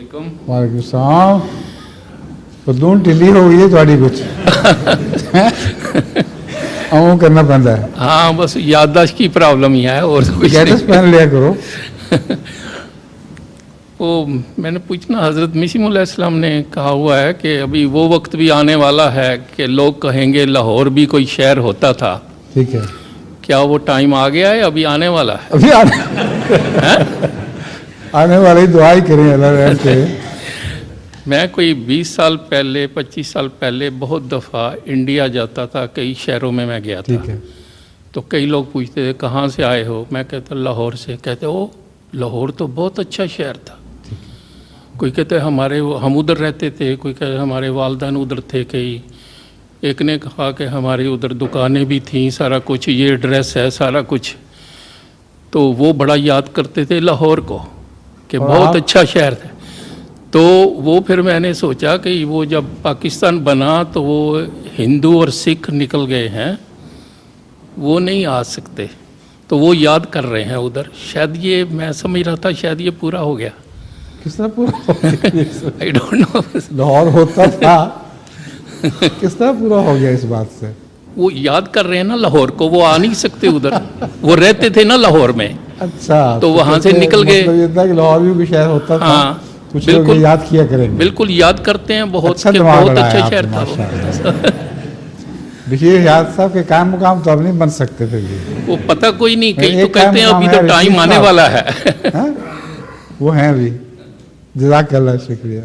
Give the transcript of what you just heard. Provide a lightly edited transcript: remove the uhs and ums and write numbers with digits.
वालेकुम सलाम। बदून ढिली हो गई है थोड़ी कुछ आऊँ करना पैंदा है। हाँ बस याददाश्त की प्रॉब्लम ही है और तो कुछ गैटस नहीं। पहन लिया करो। वो मैंने पूछना, हज़रत मसीह अलैहिस्सलाम ने कहा हुआ है कि अभी वो वक्त भी आने वाला है कि लोग कहेंगे लाहौर भी कोई शहर होता था। ठीक है, क्या वो टाइम आ गया है, अभी आने वाला है? अभी आने वाले ही दुआ ही करें अल्लाह रहम करे। मैं कोई 20 साल पहले 25 साल पहले बहुत दफ़ा इंडिया जाता था, कई शहरों में मैं गया था। ठीक है, तो कई लोग पूछते थे कहाँ से आए हो, मैं कहता लाहौर से। कहते ओ लाहौर तो बहुत अच्छा शहर था। कोई कहते हमारे हम उधर रहते थे, कोई कहते हमारे वालदान उधर थे कई। एक ने कहा कि हमारी उधर दुकानें भी थीं, सारा कुछ, ये एड्रेस है सारा कुछ। तो वो बड़ा याद करते थे लाहौर को कि बहुत अच्छा शहर था। तो वो फिर मैंने सोचा कि वो जब पाकिस्तान बना तो वो हिंदू और सिख निकल गए हैं, वो नहीं आ सकते, तो वो याद कर रहे हैं उधर। शायद ये मैं समझ रहा था शायद ये पूरा हो गया। किस तरह पूरा हो गया? I don't know. लाहौर होता था, किस तरह पूरा हो गया इस बात से? वो याद कर रहे हैं ना लाहौर को, वो आ नहीं सकते उधर, वो रहते थे ना लाहौर में। अच्छा, तो वहाँ से निकल गए। मतलब ये था कि लाहौर भी कोई शहर होता था। हाँ कुछ लोग ये याद किया करेंगे। बिल्कुल याद करते हैं बहुत, अच्छा कि दिमाग बहुत लगाया अच्छा आपने, शहर था माशाअल्लाह। बशीर याद साहब के कायम मुकाम तो अब नहीं बन सकते थे ये। वो पता कोई नहीं, कई एक तो कहते हैं काम अभी है तो टाइम रशीद आने साहब। वाला है। हाँ? वो हैं अभी। जज़ाकल्लाह, शुक्रिया।